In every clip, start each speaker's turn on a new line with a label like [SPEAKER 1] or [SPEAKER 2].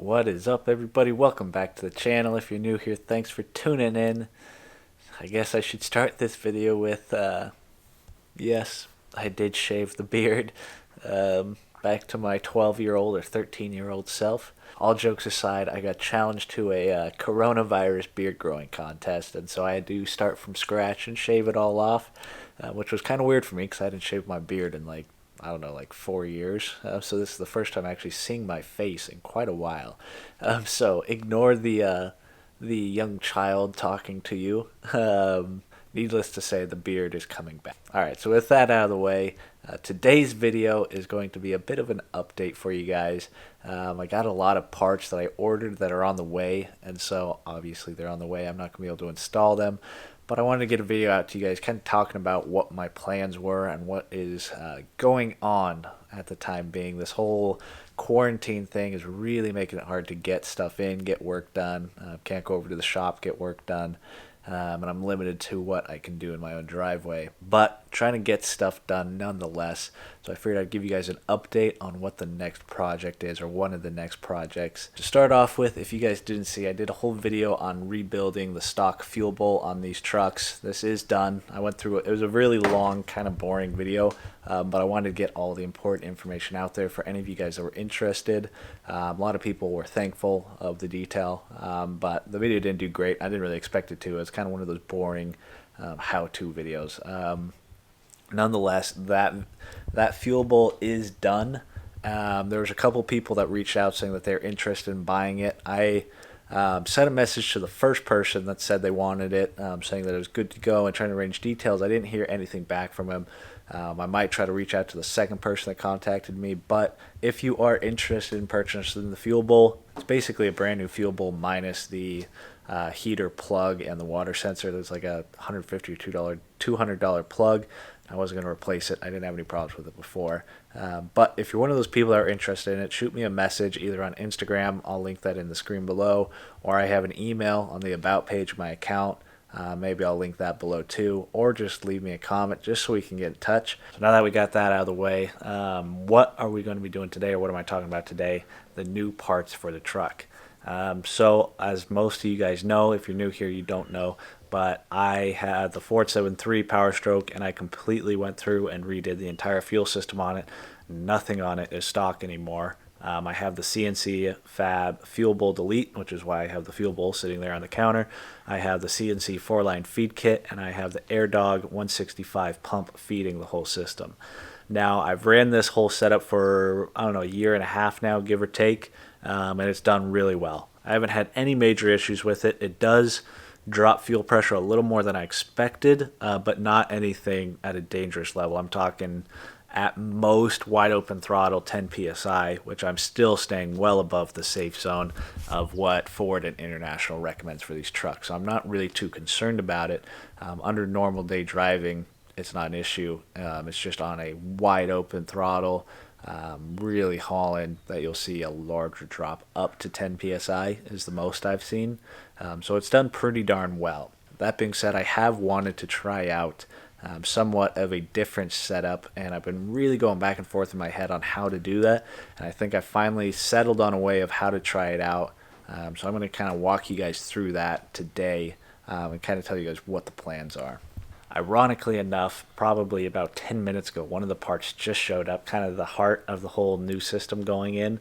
[SPEAKER 1] What is up, everybody? Welcome back to the channel. If you're new here, thanks for tuning in. I guess I should start this video with, yes, I did shave the beard. Back to my 12-year-old or 13-year-old self. All jokes aside, I got challenged to a coronavirus beard growing contest, and so I had to start from scratch and shave it all off, which was kind of weird for me because I hadn't shaved my beard in I don't know, like 4 years. So this is the first time actually seeing my face in quite a while. So ignore the young child talking to you. Needless to say, the beard is coming back. All right, so with that out of the way, today's video is going to be a bit of an update for you guys. I got a lot of parts that I ordered that are on the way, and so obviously they're on the way. I'm not going to be able to install them. But I wanted to get a video out to you guys kind of talking about what my plans were and what is going on at the time being. This whole quarantine thing is really making it hard to get stuff in, get work done. Can't go over to the shop, get work done. And I'm limited to what I can do in my own driveway, but trying to get stuff done nonetheless. So I figured I'd give you guys an update on what the next project is, or one of the next projects. To start off with, if you guys didn't see, I did a whole video on rebuilding the stock fuel bowl on these trucks. This is done. I went through it. It was a really long, kind of boring video, but I wanted to get all the important information out there for any of you guys that were interested. A lot of people were thankful of the detail, but the video didn't do great. I didn't really expect it to. It's kind of one of those boring how-to videos. Nonetheless, that fuel bowl is done. There was a couple people that reached out saying that they're interested in buying it. I sent a message to the first person that said they wanted it, saying that it was good to go and trying to arrange details. I didn't hear anything back from him. I might try to reach out to the second person that contacted me, but if you are interested in purchasing the fuel bowl, it's basically a brand new fuel bowl minus the heater plug and the water sensor. There's like a $150 or $200 plug. I wasn't going to replace it. I didn't have any problems with it before. But if you're one of those people that are interested in it, shoot me a message either on Instagram. I'll link that in the screen below, or I have an email on the About page of my account. Maybe I'll link that below too, or just leave me a comment just so we can get in touch. So now that we got that out of the way, what are we going to be doing today, or what am I talking about today? The new parts for the truck. So as most of you guys know, if you're new here, you don't know, but I had the 7.3 Powerstroke, and I completely went through and redid the entire fuel system on it. Nothing on it is stock anymore. I have the CNC Fab Fuel Bowl Delete, which is why I have the fuel bowl sitting there on the counter. I have the CNC 4-line feed kit, and I have the AirDog 165 pump feeding the whole system. Now, I've ran this whole setup for, I don't know, a year and a half now, give or take, and it's done really well. I haven't had any major issues with it. It does drop fuel pressure a little more than I expected, but not anything at a dangerous level. I'm talking at most wide open throttle 10 psi, which I'm still staying well above the safe zone of what Ford and International recommends for these trucks. So I'm not really too concerned about it. Under normal day driving, it's not an issue. It's just on a wide open throttle, really hauling, that you'll see a larger drop. Up to 10 psi is the most I've seen. So it's done pretty darn well. That being said, I have wanted to try out somewhat of a different setup, and I've been really going back and forth in my head on how to do that, and I think I finally settled on a way of how to try it out. So I'm going to kind of walk you guys through that today, and kind of tell you guys what the plans are. Ironically enough, probably about 10 minutes ago, one of the parts just showed up, kind of the heart of the whole new system going in.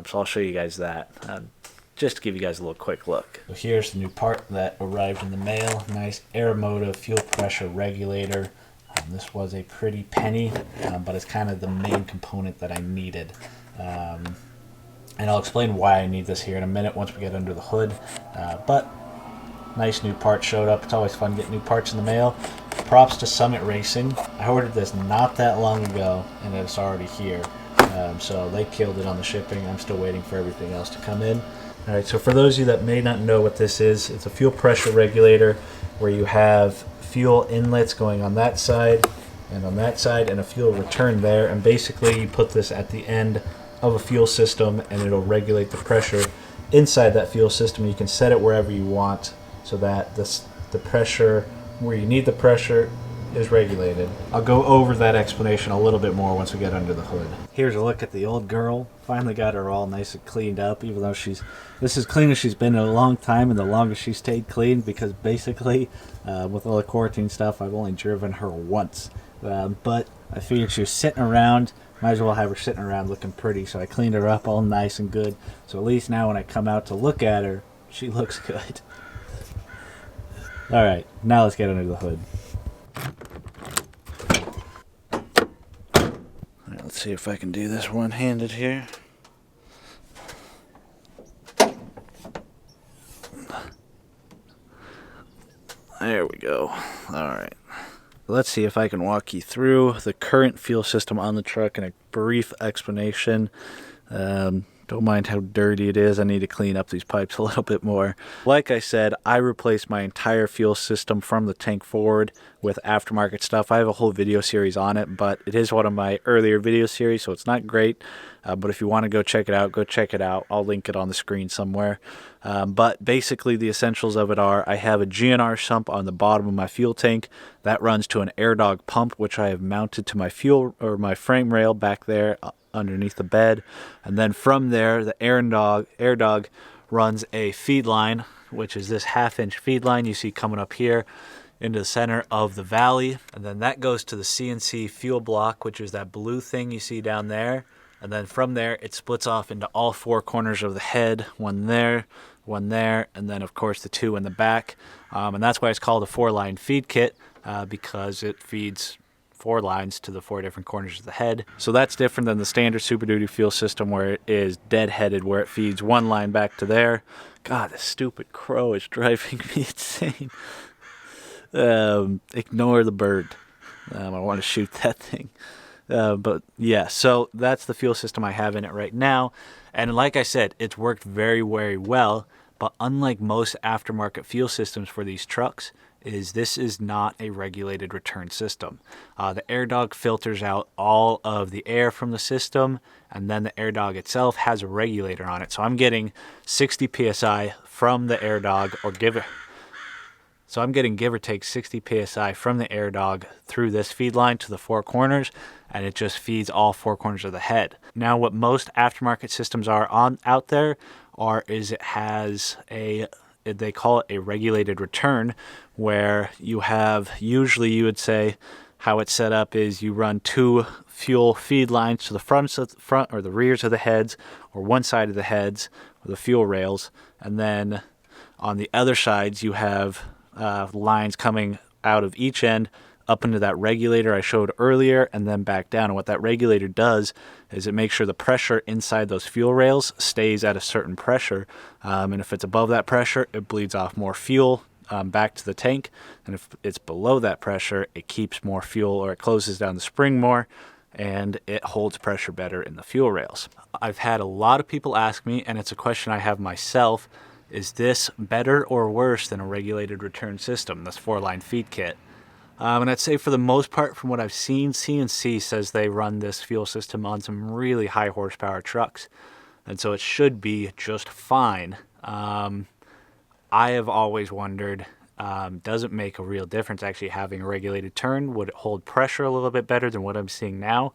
[SPEAKER 1] So I'll show you guys that, just to give you guys a little quick look. So here's the new part that arrived in the mail. Nice Aeromotive fuel pressure regulator. This was a pretty penny, but it's kind of the main component that I needed. And I'll explain why I need this here in a minute once we get under the hood. But nice new part showed up. It's always fun getting new parts in the mail. Props to Summit Racing. I ordered this not that long ago, and it's already here. So they killed it on the shipping. I'm still waiting for everything else to come in. All right, so for those of you that may not know what this is, it's a fuel pressure regulator where you have fuel inlets going on that side and on that side, and a fuel return there. And basically you put this at the end of a fuel system, and it'll regulate the pressure inside that fuel system. You can set it wherever you want so that the pressure where you need the pressure is regulated. I'll go over that explanation a little bit more once we get under the hood. Here's a look at the old girl. Finally got her all nice and cleaned up, even though this is clean as she's been in a long time and the longest she's stayed clean, because basically with all the quarantine stuff, I've only driven her once. But I figured she was sitting around, might as well have her sitting around looking pretty, so I cleaned her up all nice and good. So at least now when I come out to look at her, she looks good. Alright, now let's get under the hood. Alright, let's see if I can do this one-handed here. There we go. Alright. Let's see if I can walk you through the current fuel system on the truck in a brief explanation. Don't mind how dirty it is. I need to clean up these pipes a little bit more. Like I said, I replaced my entire fuel system from the tank forward with aftermarket stuff. I have a whole video series on it, but it is one of my earlier video series, so it's not great. But if you want to go check it out, go check it out. I'll link it on the screen somewhere. But basically the essentials of it are, I have a GNR sump on the bottom of my fuel tank. That runs to an AirDog pump, which I have mounted to my fuel or my frame rail back there underneath the bed. And then from there, the AirDog runs a feed line, which is this 1/2-inch feed line you see coming up here into the center of the valley. And then that goes to the CNC fuel block, which is that blue thing you see down there. And then from there, it splits off into all four corners of the head, one there, and then of course the two in the back. And that's why it's called a 4-line feed kit, because it feeds 4 lines to the 4 different corners of the head. So that's different than the standard Super Duty fuel system, where it is dead-headed, where it feeds 1 line back to there. God, this stupid crow is driving me insane. Ignore the bird. I want to shoot that thing. But yeah, so that's the fuel system I have in it right now. And like I said, it's worked very, very well. But unlike most aftermarket fuel systems for these trucks, this is not a regulated return system. The AirDog filters out all of the air from the system, and then the AirDog itself has a regulator on it. So I'm getting 60 psi from the AirDog, So I'm getting give or take 60 psi from the AirDog through this feed line to the 4 corners, and it just feeds all 4 corners of the head. Now, what most aftermarket systems are out there is it has they call it a regulated return, where you have, usually you would say how it's set up is you run 2 fuel feed lines to the front or the rears of the heads, or one side of the heads, or the fuel rails, and then on the other sides you have lines coming out of each end up into that regulator I showed earlier, and then back down. And what that regulator does is it makes sure the pressure inside those fuel rails stays at a certain pressure, and if it's above that pressure, it bleeds off more fuel back to the tank, and if it's below that pressure, it keeps more fuel, or it closes down the spring more, and it holds pressure better in the fuel rails. I've had a lot of people ask me, and it's a question I have myself, is this better or worse than a regulated return system, this 4-line feed kit? And I'd say for the most part, from what I've seen, CNC says they run this fuel system on some really high horsepower trucks, and so it should be just fine. I have always wondered, does it make a real difference actually having a regulated turn? Would it hold pressure a little bit better than what I'm seeing now?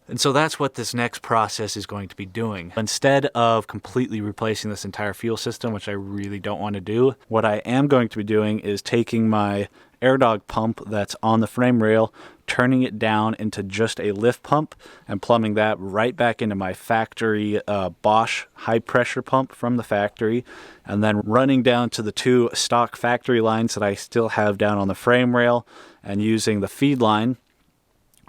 [SPEAKER 1] And so that's what this next process is going to be doing. Instead of completely replacing this entire fuel system, which I really don't want to do, what I am going to be doing is taking my AirDog pump that's on the frame rail, turning it down into just a lift pump, and plumbing that right back into my factory Bosch high pressure pump from the factory, and then running down to the 2 stock factory lines that I still have down on the frame rail, and using the feed line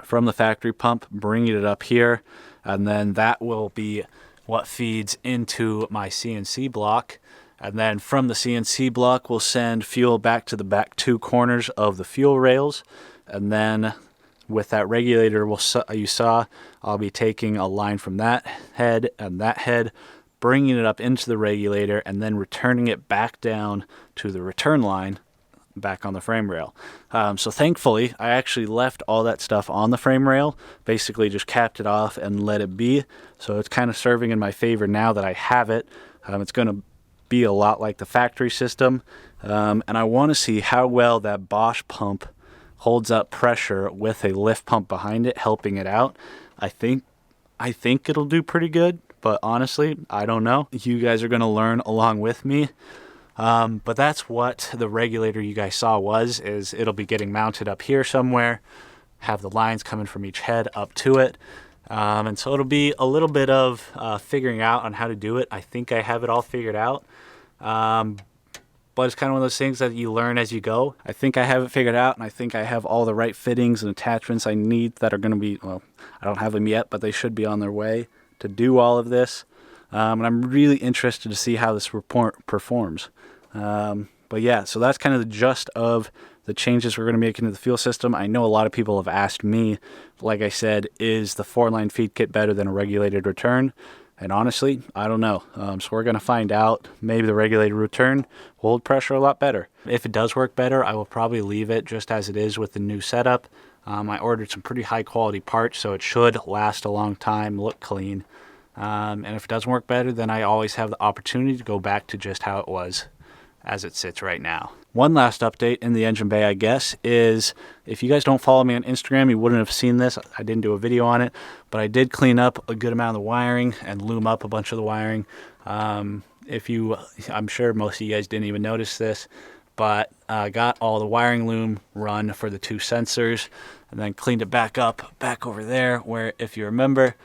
[SPEAKER 1] from the factory pump, bringing it up here, and then that will be what feeds into my CNC block. And then from the CNC block, we'll send fuel back to the back 2 corners of the fuel rails. And then with that regulator you saw, I'll be taking a line from that head and that head, bringing it up into the regulator, and then returning it back down to the return line back on the frame rail. So thankfully, I actually left all that stuff on the frame rail, basically just capped it off and let it be. So it's kind of serving in my favor now that I have it. It's going to be a lot like the factory system, and I want to see how well that Bosch pump
[SPEAKER 2] holds up pressure with a lift pump behind it, helping it out. I think it'll do pretty good, but honestly, I don't know. You guys are going to learn along with me. But that's what the regulator you guys saw is it'll be getting mounted up here somewhere, have the lines coming from each head up to it. And so it'll be a little bit of figuring out on how to do it. I think I have it all figured out. But it's kind of one of those things that you learn as you go. I think I have it figured out, and I think I have all the right fittings and attachments I need that are going to be, well, I don't have them yet, but they should be on their way to do all of this. And I'm really interested to see how this report performs. But yeah, so that's kind of the gist of the changes we're going to make into the fuel system. I know a lot of people have asked me, like I said, is the 4-line feed kit better than a regulated return? And honestly, I don't know. So we're going to find out. Maybe the regulated return will hold pressure a lot better. If it does work better, I will probably leave it just as it is with the new setup. I ordered some pretty high quality parts, so it should last a long time, look clean. And if it doesn't work better, then I always have the opportunity to go back to just how it was as it sits right now. One last update in the engine bay, I guess, is if you guys don't follow me on Instagram, you wouldn't have seen this. I didn't do a video on it, but I did clean up a good amount of the wiring and loom up a bunch of the wiring. I'm sure most of you guys didn't even notice this, but got all the wiring loom run for the 2 sensors and then cleaned it back over there where, if you remember,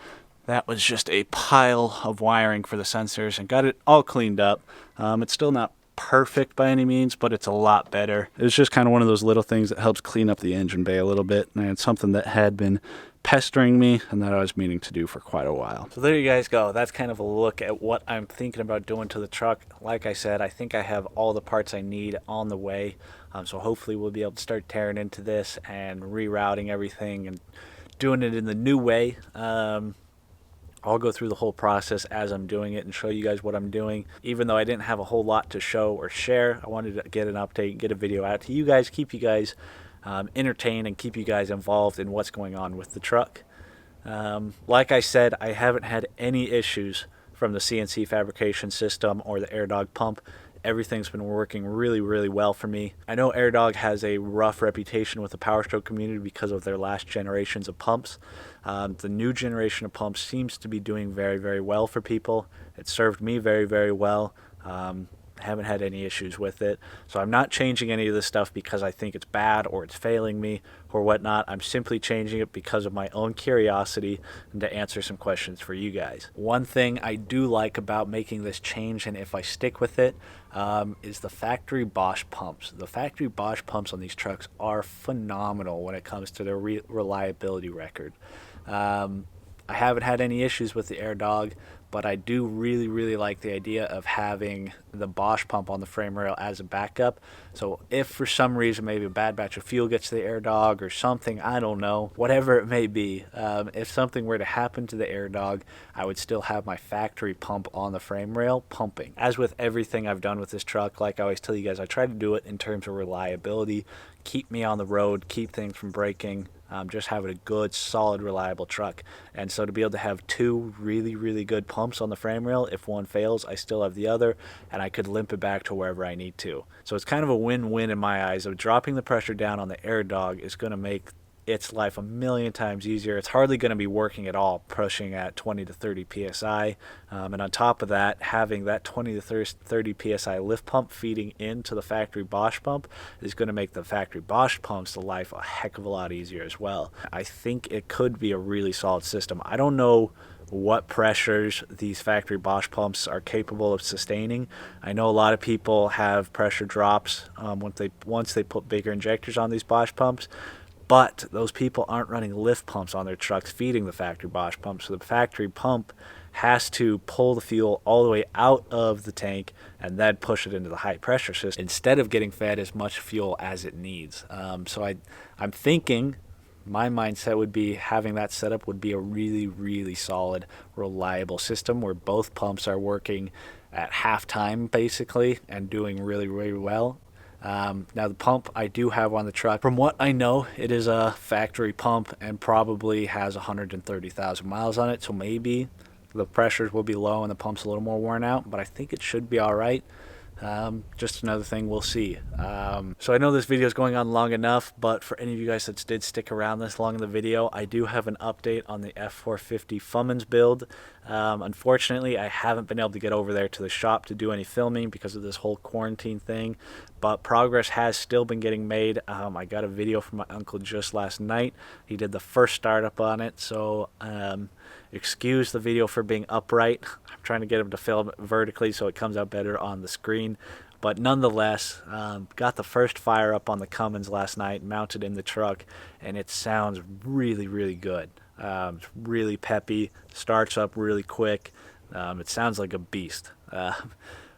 [SPEAKER 2] that was just a pile of wiring for the sensors, and got it all cleaned up. It's still not perfect by any means, but it's a lot better. It was just kind of one of those little things that helps clean up the engine bay a little bit, and it's something that had been pestering me and that I was meaning to do for quite a while.
[SPEAKER 1] So there you guys go. That's kind of a look at what I'm thinking about doing to the truck. Like I said, I think I have all the parts I need on the way, so hopefully we'll be able to start tearing into this and rerouting everything and doing it in the new way. I'll go through the whole process as I'm doing it and show you guys what I'm doing. Even though I didn't have a whole lot to show or share, I wanted to get an update, get a video out to you guys, keep you guys entertained and keep you guys involved in what's going on with the truck. Like I said, I haven't had any issues from the CNC fabrication system or the AirDog pump. Everything's been working really, really well for me. I know AirDog has a rough reputation with the Powerstoke community because of their last generations of pumps. The new generation of pumps seems to be doing very, very well for people. It served me very, very well. Haven't had any issues with it. So I'm not changing any of this stuff because I think it's bad or it's failing me or whatnot. I'm simply changing it because of my own curiosity and to answer some questions for you guys. One thing I do like about making this change, and if I stick with it, is the factory Bosch pumps. The factory Bosch pumps on these trucks are phenomenal when it comes to their reliability record. I haven't had any issues with the AirDog, but I do really, really like the idea of having the Bosch pump on the frame rail as a backup. So if for some reason maybe a bad batch of fuel gets to the AirDog or something, I don't know, whatever it may be, if something were to happen to the AirDog, I would still have my factory pump on the frame rail pumping. As with everything I've done with this truck, like I always tell you guys, I try to do it in terms of reliability, keep me on the road, keep things from breaking, just having a good, solid, reliable truck. And so to be able to have 2 really, really good pumps on the frame rail, if one fails, I still have the other, and I could limp it back to wherever I need to. So it's kind of a win-win in my eyes. Of dropping the pressure down on the AirDog is going to make its life a million times easier. It's hardly going to be working at all, pushing at 20 to 30 psi. And on top of that, having that 20 to 30 psi lift pump feeding into the factory Bosch pump is going to make the factory Bosch pumps the life a heck of a lot easier as well. I think it could be a really solid system. I don't know what pressures these factory Bosch pumps are capable of sustaining. I know a lot of people have pressure drops once they put bigger injectors on these Bosch pumps, but those people aren't running lift pumps on their trucks feeding the factory Bosch pump. So the factory pump has to pull the fuel all the way out of the tank and then push it into the high pressure system instead of getting fed as much fuel as it needs. So I'm thinking my mindset would be having that setup would be a really, really solid, reliable system where both pumps are working at half time basically and doing really, really well. Now the pump I do have on the truck, from what I know, it is a factory pump and probably has 130,000 miles on it, so maybe the pressures will be low and the pump's a little more worn out, but I think it should be all right. Just another thing we'll see. So I know this video is going on long enough, but for any of you guys that did stick around this long in the video, I do have an update on the F450 Fummins build. Unfortunately, I haven't been able to get over there to the shop to do any filming because of this whole quarantine thing, but progress has still been getting made. I got a video from my uncle just last night. He did the first startup on it, so excuse the video for being upright. I'm trying to get him to film it vertically so it comes out better on the screen. But nonetheless, got the first fire up on the Cummins last night, mounted in the truck, and it sounds really, really good. It's really peppy, starts up really quick. It sounds like a beast.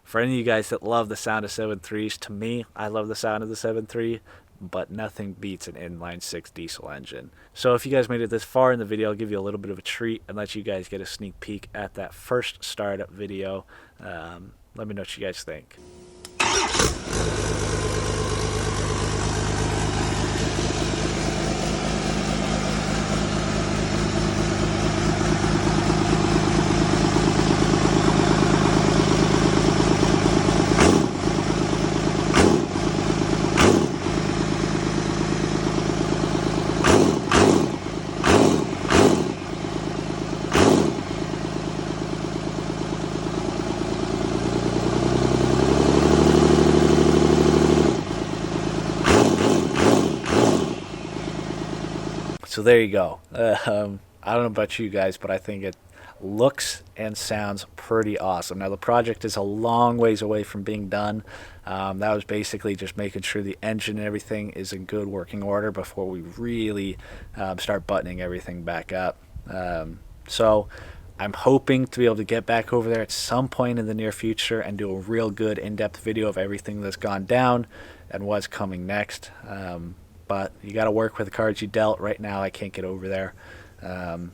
[SPEAKER 1] For any of you guys that love the sound of 7.3s, to me, I love the sound of the 7.3, but nothing beats an inline-six diesel engine. So if you guys made it this far in the video, I'll give you a little bit of a treat and let you guys get a sneak peek at that first startup video. Let me know what you guys think. So there you go. I don't know about you guys, but I think it looks and sounds pretty awesome. Now the project is a long ways away from being done. That was basically just making sure the engine and everything is in good working order before we really start buttoning everything back up. So I'm hoping to be able to get back over there at some point in the near future and do a real good in-depth video of everything that's gone down and what's coming next. But you got to work with the cards you dealt. Right now I can't get over there, so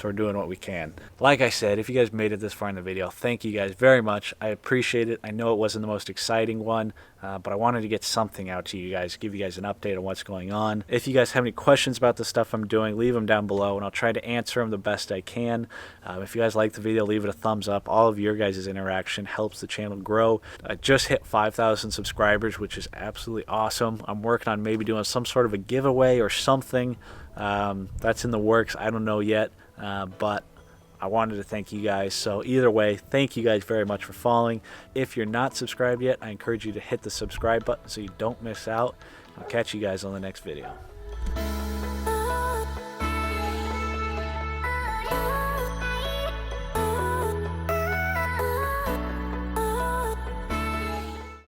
[SPEAKER 1] we're doing what we can. Like I said, if you guys made it this far in the video, thank you guys very much. I appreciate it. I know it wasn't the most exciting one, but I wanted to get something out to you guys, give you guys an update on what's going on. If you guys have any questions about the stuff I'm doing, leave them down below and I'll try to answer them the best I can. If you guys like the video, leave it a thumbs up. All of your guys' interaction helps the channel grow. I just hit 5,000 subscribers, which is absolutely awesome. I'm working on maybe doing some sort of a giveaway or something. That's in the works. I don't know yet, but I wanted to thank you guys. So either way, thank you guys very much for following. If you're not subscribed yet, I encourage you to hit the subscribe button so you don't miss out. I'll catch you guys on the next video.